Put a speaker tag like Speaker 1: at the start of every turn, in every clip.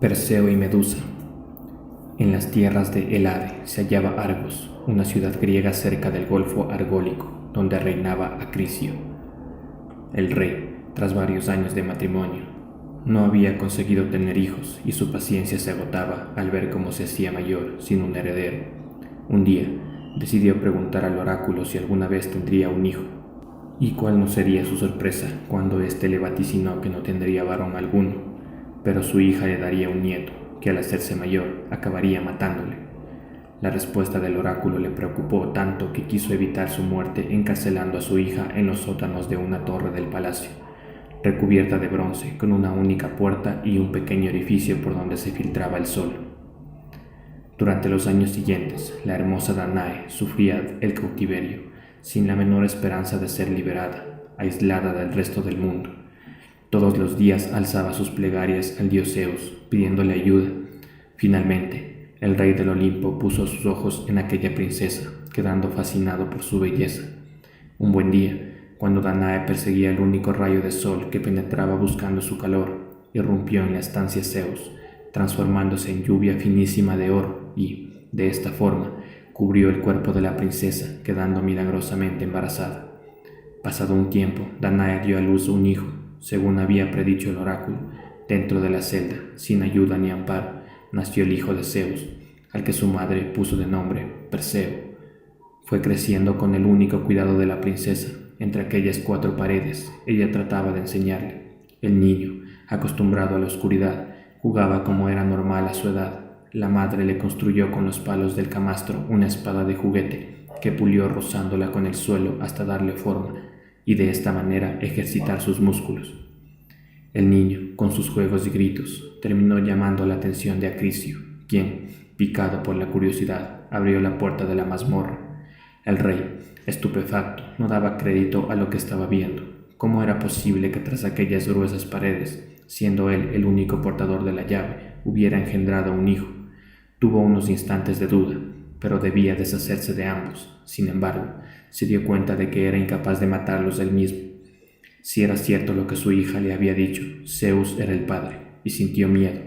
Speaker 1: Perseo y Medusa. En las tierras de Helade se hallaba Argos, una ciudad griega cerca del Golfo Argólico, donde reinaba Acrisio. El rey, tras varios años de matrimonio, no había conseguido tener hijos y su paciencia se agotaba al ver cómo se hacía mayor sin un heredero. Un día decidió preguntar al oráculo si alguna vez tendría un hijo, y cuál no sería su sorpresa cuando éste le vaticinó que no tendría varón alguno, pero su hija le daría un nieto, que al hacerse mayor acabaría matándole. La respuesta del oráculo le preocupó tanto que quiso evitar su muerte encarcelando a su hija en los sótanos de una torre del palacio, recubierta de bronce, con una única puerta y un pequeño orificio por donde se filtraba el sol. Durante los años siguientes, la hermosa Danae sufría el cautiverio, sin la menor esperanza de ser liberada, aislada del resto del mundo. Todos los días alzaba sus plegarias al dios Zeus, pidiéndole ayuda. Finalmente, el rey del Olimpo puso sus ojos en aquella princesa, quedando fascinado por su belleza. Un buen día, cuando Danae perseguía el único rayo de sol que penetraba buscando su calor, irrumpió en la estancia Zeus, transformándose en lluvia finísima de oro y, de esta forma, cubrió el cuerpo de la princesa, quedando milagrosamente embarazada. Pasado un tiempo, Danae dio a luz un hijo, según había predicho el oráculo. Dentro de la celda, sin ayuda ni amparo, nació el hijo de Zeus, al que su madre puso de nombre Perseo. Fue creciendo con el único cuidado de la princesa. Entre aquellas cuatro paredes, ella trataba de enseñarle. El niño, acostumbrado a la oscuridad, jugaba como era normal a su edad. La madre le construyó con los palos del camastro una espada de juguete, que pulió rozándola con el suelo hasta darle forma, y de esta manera ejercitar sus músculos. El niño, con sus juegos y gritos, terminó llamando la atención de Acrisio, quien, picado por la curiosidad, abrió la puerta de la mazmorra. El rey, estupefacto, no daba crédito a lo que estaba viendo. ¿Cómo era posible que tras aquellas gruesas paredes, siendo él el único portador de la llave, hubiera engendrado un hijo? Tuvo unos instantes de duda, pero debía deshacerse de ambos. Sin embargo, se dio cuenta de que era incapaz de matarlos él mismo. Si era cierto lo que su hija le había dicho, Zeus era el padre, y sintió miedo.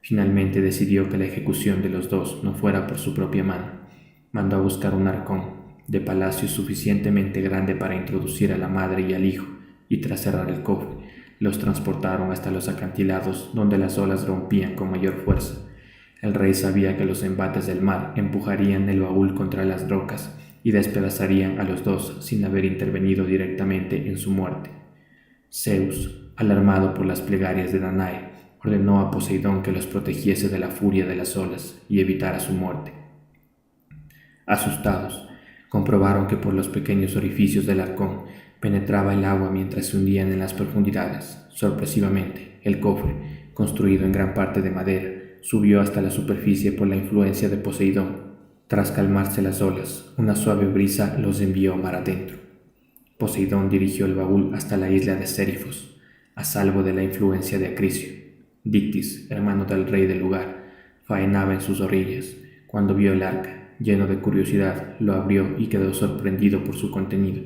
Speaker 1: Finalmente decidió que la ejecución de los dos no fuera por su propia mano. Mandó a buscar un arcón de palacio suficientemente grande para introducir a la madre y al hijo, y tras cerrar el cofre, los transportaron hasta los acantilados donde las olas rompían con mayor fuerza. El rey sabía que los embates del mar empujarían el baúl contra las rocas y despedazarían a los dos sin haber intervenido directamente en su muerte. Zeus, alarmado por las plegarias de Danae, ordenó a Poseidón que los protegiese de la furia de las olas y evitara su muerte. Asustados, comprobaron que por los pequeños orificios del arcón penetraba el agua mientras se hundían en las profundidades. Sorpresivamente, el cofre, construido en gran parte de madera, subió hasta la superficie por la influencia de Poseidón. Tras calmarse las olas, una suave brisa los envió mar adentro. Poseidón dirigió el baúl hasta la isla de Sérifos, a salvo de la influencia de Acrisio. Dictis, hermano del rey del lugar, faenaba en sus orillas. Cuando vio el arca, lleno de curiosidad, lo abrió y quedó sorprendido por su contenido.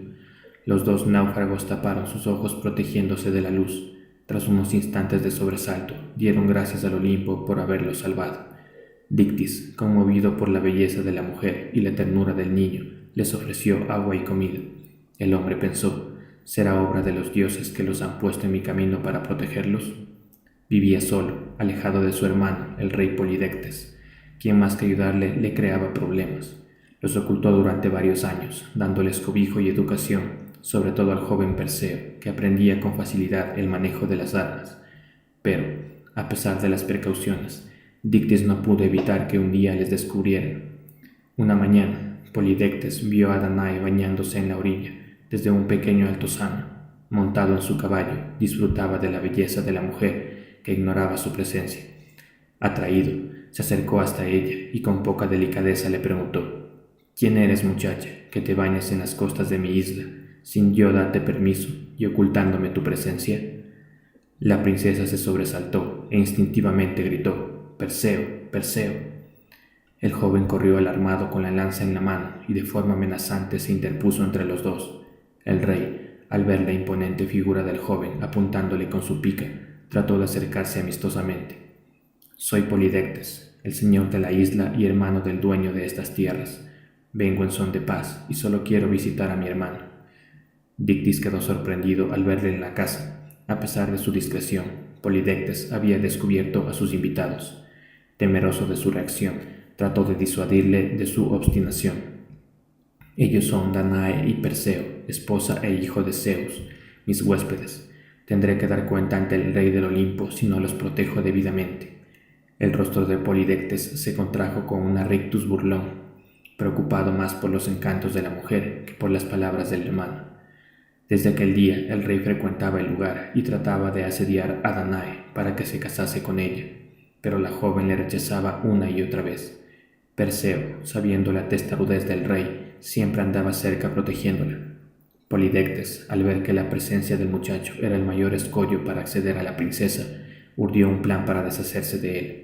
Speaker 1: Los dos náufragos taparon sus ojos protegiéndose de la luz. Tras unos instantes de sobresalto, dieron gracias al Olimpo por haberlos salvado. Dictis, conmovido por la belleza de la mujer y la ternura del niño, les ofreció agua y comida. El hombre pensó, ¿será obra de los dioses que los han puesto en mi camino para protegerlos? Vivía solo, alejado de su hermano, el rey Polidectes, quien más que ayudarle le creaba problemas. Los ocultó durante varios años, dándoles cobijo y educación, sobre todo al joven Perseo, que aprendía con facilidad el manejo de las armas. Pero, a pesar de las precauciones, Dictis no pudo evitar que un día les descubrieran. Una mañana, Polidectes vio a Danae bañándose en la orilla, desde un pequeño altozano. Montado en su caballo, disfrutaba de la belleza de la mujer, que ignoraba su presencia. Atraído, se acercó hasta ella y con poca delicadeza le preguntó: «¿Quién eres, muchacha, que te bañas en las costas de mi isla, sin yo darte permiso y ocultándome tu presencia?» La princesa se sobresaltó e instintivamente gritó: «Perseo, Perseo». El joven corrió alarmado con la lanza en la mano y de forma amenazante se interpuso entre los dos. El rey, al ver la imponente figura del joven apuntándole con su pica, trató de acercarse amistosamente. Soy Polidectes, el señor de la isla y hermano del dueño de estas tierras. Vengo en son de paz y solo quiero visitar a mi hermano. Dictys quedó sorprendido al verle en la casa. A pesar de su discreción, Polidectes había descubierto a sus invitados. Temeroso de su reacción, trató de disuadirle de su obstinación. Ellos son Danae y Perseo, esposa e hijo de Zeus, mis huéspedes. Tendré que dar cuenta ante el rey del Olimpo si no los protejo debidamente. El rostro de Polidectes se contrajo con una rictus burlón, preocupado más por los encantos de la mujer que por las palabras del hermano. Desde aquel día el rey frecuentaba el lugar y trataba de asediar a Danae para que se casase con ella, pero la joven le rechazaba una y otra vez. Perseo, sabiendo la testarudez del rey, siempre andaba cerca protegiéndola. Polidectes, al ver que la presencia del muchacho era el mayor escollo para acceder a la princesa, urdió un plan para deshacerse de él.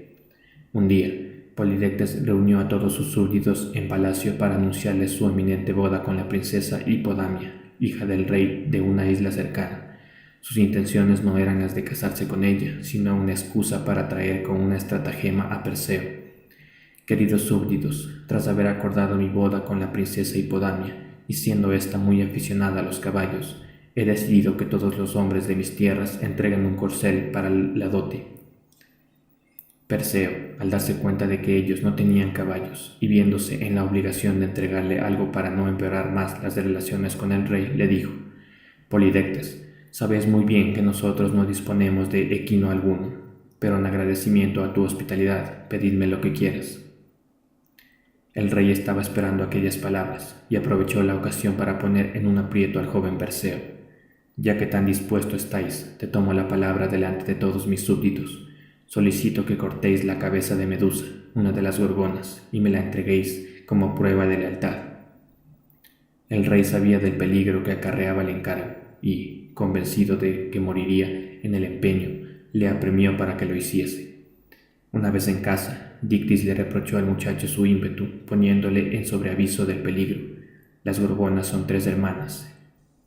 Speaker 1: Un día, Polidectes reunió a todos sus súbditos en palacio para anunciarles su eminente boda con la princesa Hipodamia, hija del rey de una isla cercana. Sus intenciones no eran las de casarse con ella, sino una excusa para traer con una estratagema a Perseo. Queridos súbditos, tras haber acordado mi boda con la princesa Hipodamia, y siendo ésta muy aficionada a los caballos, he decidido que todos los hombres de mis tierras entreguen un corcel para la dote. Perseo, al darse cuenta de que ellos no tenían caballos y viéndose en la obligación de entregarle algo para no empeorar más las relaciones con el rey, le dijo: Polidectes, sabes muy bien que nosotros no disponemos de equino alguno, pero en agradecimiento a tu hospitalidad, pedidme lo que quieras. El rey estaba esperando aquellas palabras y aprovechó la ocasión para poner en un aprieto al joven Perseo. Ya que tan dispuesto estáis, te tomo la palabra delante de todos mis súbditos. Solicito que cortéis la cabeza de Medusa, una de las gorgonas, y me la entreguéis como prueba de lealtad. El rey sabía del peligro que acarreaba el encargo y, convencido de que moriría en el empeño, le apremió para que lo hiciese. Una vez en casa, Dictys le reprochó al muchacho su ímpetu, poniéndole en sobreaviso del peligro. Las gorgonas son 3 hermanas,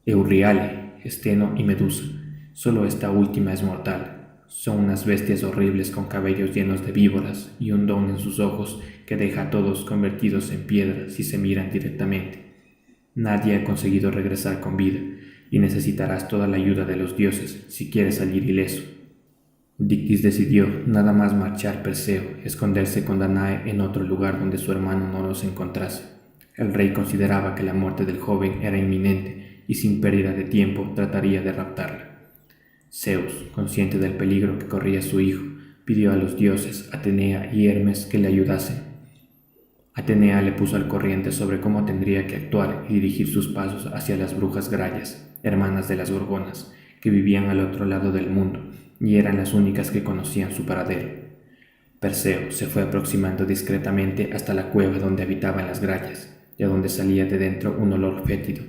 Speaker 1: Eurriale, Esteno y Medusa. Solo esta última es mortal. Son unas bestias horribles con cabellos llenos de víboras y un don en sus ojos que deja a todos convertidos en piedra si se miran directamente. Nadie ha conseguido regresar con vida y necesitarás toda la ayuda de los dioses si quieres salir ileso. Dictys decidió nada más marchar Perseo, esconderse con Danae en otro lugar donde su hermano no los encontrase. El rey consideraba que la muerte del joven era inminente y sin pérdida de tiempo trataría de raptarla. Zeus, consciente del peligro que corría su hijo, pidió a los dioses Atenea y Hermes que le ayudasen. Atenea le puso al corriente sobre cómo tendría que actuar y dirigir sus pasos hacia las brujas Grayas, hermanas de las gorgonas, que vivían al otro lado del mundo y eran las únicas que conocían su paradero. Perseo se fue aproximando discretamente hasta la cueva donde habitaban las Grayas, y a donde salía de dentro un olor fétido.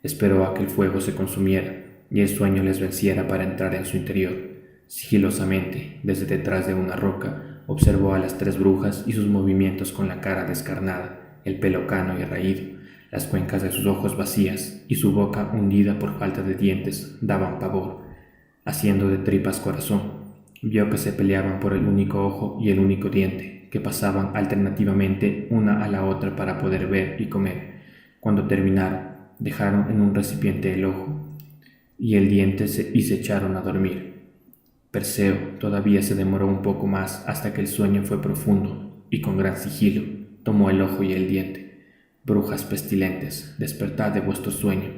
Speaker 1: Esperó a que el fuego se consumiera y el sueño les venciera para entrar en su interior. Sigilosamente, desde detrás de una roca, observó a las 3 brujas y sus movimientos con la cara descarnada, el pelo cano y raído, las cuencas de sus ojos vacías y su boca hundida por falta de dientes daban pavor. Haciendo de tripas corazón, vio que se peleaban por el único ojo y el único diente, que pasaban alternativamente una a la otra para poder ver y comer. Cuando terminaron, dejaron en un recipiente el ojo y el diente y se echaron a dormir. Perseo todavía se demoró un poco más hasta que el sueño fue profundo y con gran sigilo tomó el ojo y el diente. Brujas pestilentes, despertad de vuestro sueño.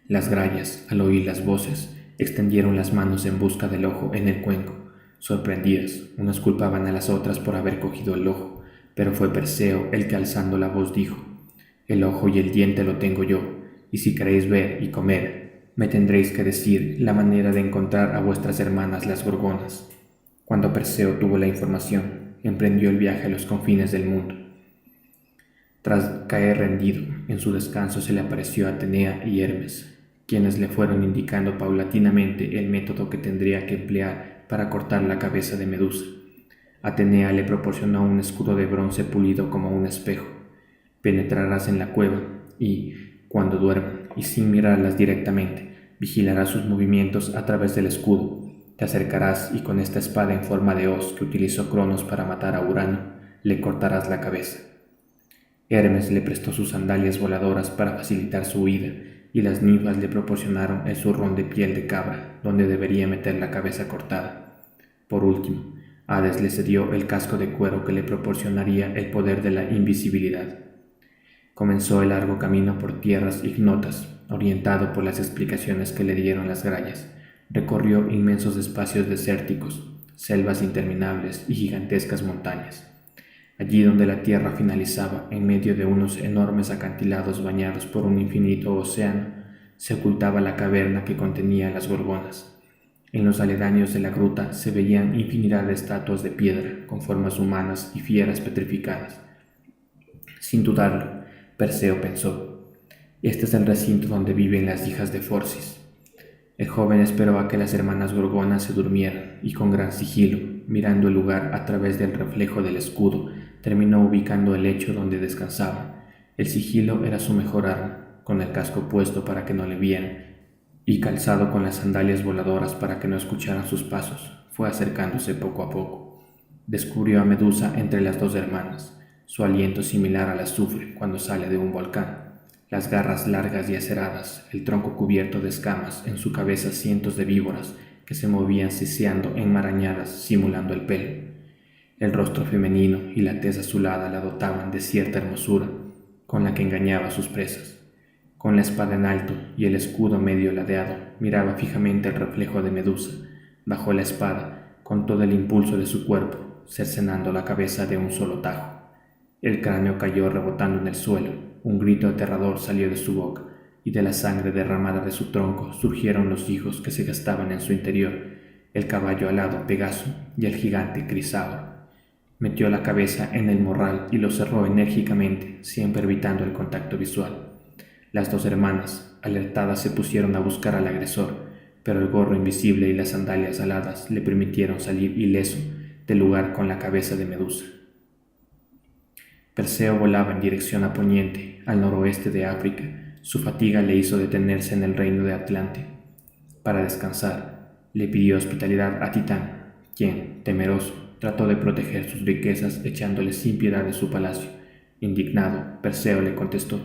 Speaker 1: Las Grayas, al oír las voces, extendieron las manos en busca del ojo en el cuenco. Sorprendidas, unas culpaban a las otras por haber cogido el ojo, pero fue Perseo el que alzando la voz dijo: el ojo y el diente lo tengo yo, y si queréis ver y comer, me tendréis que decir la manera de encontrar a vuestras hermanas las gorgonas. Cuando Perseo tuvo la información, emprendió el viaje a los confines del mundo. Tras caer rendido, en su descanso se le apareció Atenea y Hermes, quienes le fueron indicando paulatinamente el método que tendría que emplear para cortar la cabeza de Medusa. Atenea le proporcionó un escudo de bronce pulido como un espejo. Penetrarás en la cueva y, cuando duerman, y sin mirarlas directamente, vigilarás sus movimientos a través del escudo. Te acercarás y con esta espada en forma de hoz que utilizó Cronos para matar a Urano, le cortarás la cabeza. Hermes le prestó sus sandalias voladoras para facilitar su huida, y las ninfas le proporcionaron el zurrón de piel de cabra, donde debería meter la cabeza cortada. Por último, Hades le cedió el casco de cuero que le proporcionaría el poder de la invisibilidad. Comenzó el largo camino por tierras ignotas, orientado por las explicaciones que le dieron las grallas. Recorrió inmensos espacios desérticos, selvas interminables y gigantescas montañas. Allí donde la tierra finalizaba, en medio de unos enormes acantilados bañados por un infinito océano, se ocultaba la caverna que contenía las gorgonas. En los aledaños de la gruta se veían infinidad de estatuas de piedra, con formas humanas y fieras petrificadas. Sin dudarlo, Perseo pensó: este es el recinto donde viven las hijas de Forcis. El joven esperó a que las hermanas gorgonas se durmieran y con gran sigilo, mirando el lugar a través del reflejo del escudo, terminó ubicando el lecho donde descansaban. El sigilo era su mejor arma, con el casco puesto para que no le vieran y calzado con las sandalias voladoras para que no escucharan sus pasos, fue acercándose poco a poco. Descubrió a Medusa entre las dos hermanas, su aliento similar al azufre cuando sale de un volcán, las garras largas y aceradas, el tronco cubierto de escamas, en su cabeza cientos de víboras que se movían siseando enmarañadas simulando el pelo. El rostro femenino y la tez azulada la dotaban de cierta hermosura con la que engañaba a sus presas. Con la espada en alto y el escudo medio ladeado, miraba fijamente el reflejo de Medusa. Bajó la espada con todo el impulso de su cuerpo, cercenando la cabeza de un solo tajo. El cráneo cayó rebotando en el suelo, un grito aterrador salió de su boca, y de la sangre derramada de su tronco surgieron los hijos que se gastaban en su interior, el caballo alado Pegaso y el gigante Crisaor. Metió la cabeza en el morral y lo cerró enérgicamente, siempre evitando el contacto visual. Las dos hermanas, alertadas, se pusieron a buscar al agresor, pero el gorro invisible y las sandalias aladas le permitieron salir ileso del lugar con la cabeza de Medusa. Perseo volaba en dirección a Poniente, al noroeste de África. Su fatiga le hizo detenerse en el reino de Atlante. Para descansar, le pidió hospitalidad a Titán, quien, temeroso, trató de proteger sus riquezas echándole sin piedad de su palacio. Indignado, Perseo le contestó: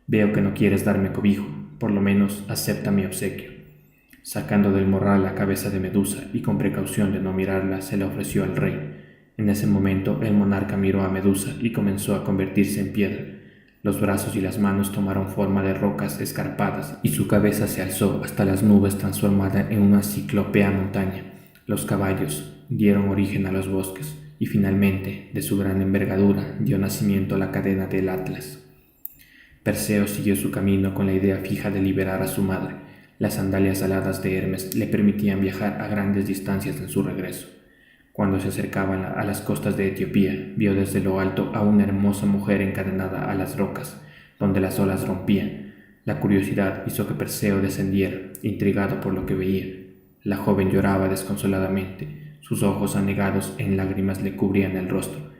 Speaker 1: «Veo que no quieres darme cobijo, por lo menos acepta mi obsequio». Sacando del morral la cabeza de Medusa y con precaución de no mirarla, se la ofreció al rey. En ese momento el monarca miró a Medusa y comenzó a convertirse en piedra. Los brazos y las manos tomaron forma de rocas escarpadas y su cabeza se alzó hasta las nubes transformada en una ciclópea montaña. Los caballos dieron origen a los bosques y finalmente, de su gran envergadura, dio nacimiento a la cadena del Atlas. Perseo siguió su camino con la idea fija de liberar a su madre. Las sandalias aladas de Hermes le permitían viajar a grandes distancias en su regreso. Cuando se acercaban a las costas de Etiopía, vio desde lo alto a una hermosa mujer encadenada a las rocas, donde las olas rompían. La curiosidad hizo que Perseo descendiera, intrigado por lo que veía. La joven lloraba desconsoladamente, sus ojos anegados en lágrimas le cubrían el rostro,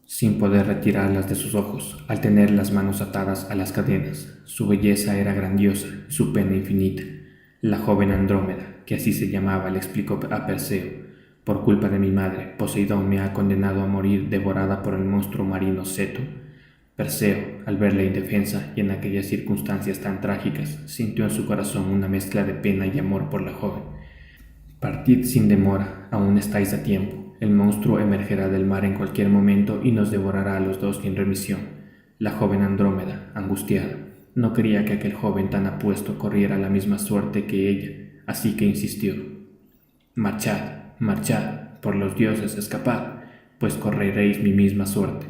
Speaker 1: sin poder retirarlas de sus ojos, al tener las manos atadas a las cadenas. Su belleza era grandiosa y su pena infinita. La joven Andrómeda, que así se llamaba, le explicó a Perseo: «Por culpa de mi madre, Poseidón me ha condenado a morir devorada por el monstruo marino Ceto». Perseo, al verla indefensa y en aquellas circunstancias tan trágicas, sintió en su corazón una mezcla de pena y amor por la joven. «Partid sin demora, aún estáis a tiempo. El monstruo emergerá del mar en cualquier momento y nos devorará a los dos sin remisión». La joven Andrómeda, angustiada, no quería que aquel joven tan apuesto corriera la misma suerte que ella, así que insistió: «Marchad, marchad, por los dioses, escapad, pues correréis mi misma suerte».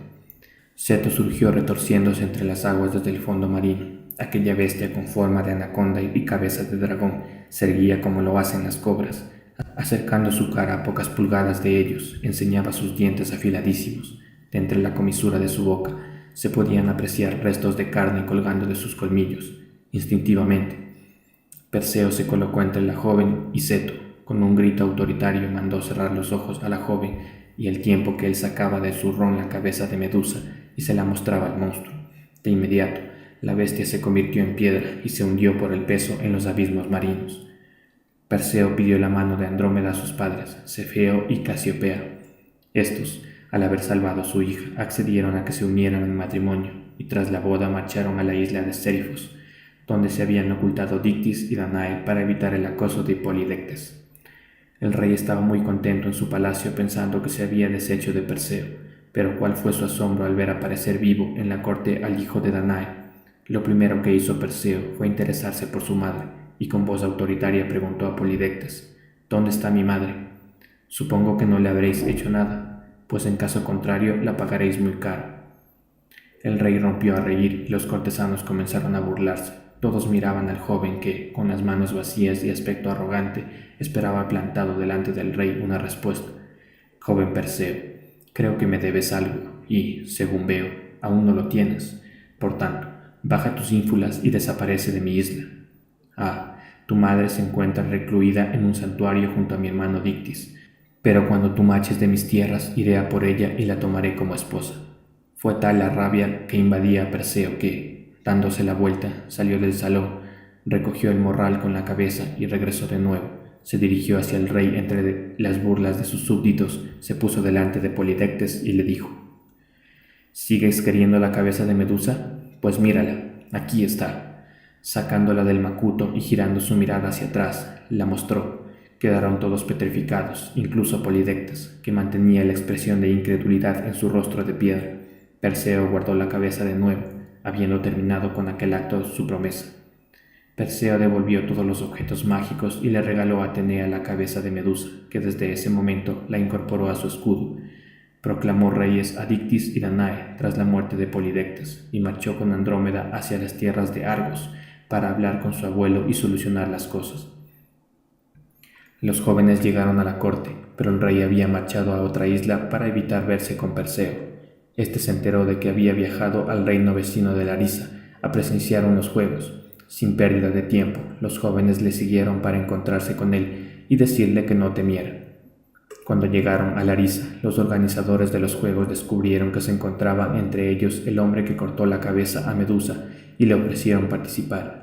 Speaker 1: Ceto surgió retorciéndose entre las aguas desde el fondo marino. Aquella bestia con forma de anaconda y cabeza de dragón se erguía como lo hacen las cobras. Acercando su cara a pocas pulgadas de ellos, enseñaba sus dientes afiladísimos. De entre la comisura de su boca se podían apreciar restos de carne colgando de sus colmillos. Instintivamente, Perseo se colocó entre la joven y Ceto. Con un grito autoritario mandó cerrar los ojos a la joven y al tiempo que él sacaba de su ron la cabeza de Medusa y se la mostraba al monstruo. De inmediato, la bestia se convirtió en piedra y se hundió por el peso en los abismos marinos. Perseo pidió la mano de Andrómeda a sus padres, Cefeo y Casiopea. Estos, al haber salvado a su hija, accedieron a que se unieran en matrimonio, y tras la boda marcharon a la isla de Sérifos, donde se habían ocultado Dictys y Danae para evitar el acoso de Polidectes. El rey estaba muy contento en su palacio pensando que se había deshecho de Perseo, pero cuál fue su asombro al ver aparecer vivo en la corte al hijo de Danae. Lo primero que hizo Perseo fue interesarse por su madre, y con voz autoritaria preguntó a Polidectes: «¿Dónde está mi madre? Supongo que no le habréis hecho nada, pues en caso contrario la pagaréis muy caro». El rey rompió a reír y los cortesanos comenzaron a burlarse. Todos miraban al joven que, con las manos vacías y aspecto arrogante, esperaba plantado delante del rey una respuesta. «Joven Perseo, creo que me debes algo, y, según veo, aún no lo tienes. Por tanto, baja tus ínfulas y desaparece de mi isla. Ah, tu madre se encuentra recluida en un santuario junto a mi hermano Dictys, pero cuando tú marches de mis tierras iré a por ella y la tomaré como esposa». Fue tal la rabia que invadía a Perseo que, dándose la vuelta, salió del salón, recogió el morral con la cabeza y regresó de nuevo. Se dirigió hacia el rey entre las burlas de sus súbditos, se puso delante de Polidectes y le dijo: «¿Sigues queriendo la cabeza de Medusa? Pues mírala, aquí está». Sacándola del macuto y girando su mirada hacia atrás, la mostró. Quedaron todos petrificados, incluso Polidectes, que mantenía la expresión de incredulidad en su rostro de piedra. Perseo guardó la cabeza de nuevo, habiendo terminado con aquel acto su promesa. Perseo devolvió todos los objetos mágicos y le regaló a Atenea la cabeza de Medusa, que desde ese momento la incorporó a su escudo. Proclamó reyes a Dictys y Danae tras la muerte de Polidectes y marchó con Andrómeda hacia las tierras de Argos para hablar con su abuelo y solucionar las cosas. Los jóvenes llegaron a la corte, pero el rey había marchado a otra isla para evitar verse con Perseo. Este se enteró de que había viajado al reino vecino de Larisa a presenciar unos juegos. Sin pérdida de tiempo, los jóvenes le siguieron para encontrarse con él y decirle que no temiera. Cuando llegaron a Larisa, los organizadores de los juegos descubrieron que se encontraba entre ellos el hombre que cortó la cabeza a Medusa y le ofrecieron participar.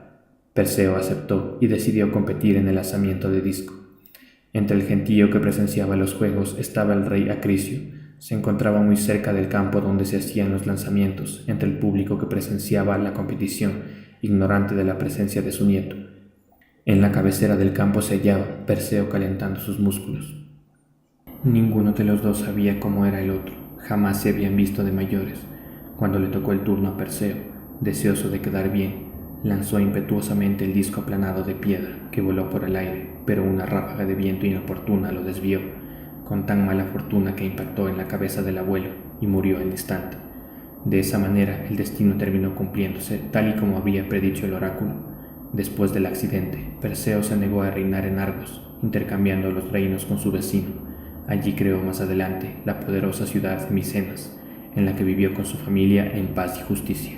Speaker 1: Perseo aceptó y decidió competir en el lanzamiento de disco. Entre el gentío que presenciaba los juegos estaba el rey Acricio. Se encontraba muy cerca del campo donde se hacían los lanzamientos, entre el público que presenciaba la competición, ignorante de la presencia de su nieto. En la cabecera del campo se hallaba Perseo calentando sus músculos. Ninguno de los dos sabía cómo era el otro, jamás se habían visto de mayores. Cuando le tocó el turno a Perseo, deseoso de quedar bien, lanzó impetuosamente el disco aplanado de piedra, que voló por el aire, pero una ráfaga de viento inoportuna lo desvió, con tan mala fortuna que impactó en la cabeza del abuelo y murió al instante. De esa manera el destino terminó cumpliéndose tal y como había predicho el oráculo. Después del accidente, Perseo se negó a reinar en Argos, intercambiando los reinos con su vecino. Allí creó más adelante la poderosa ciudad de Micenas, en la que vivió con su familia en paz y justicia.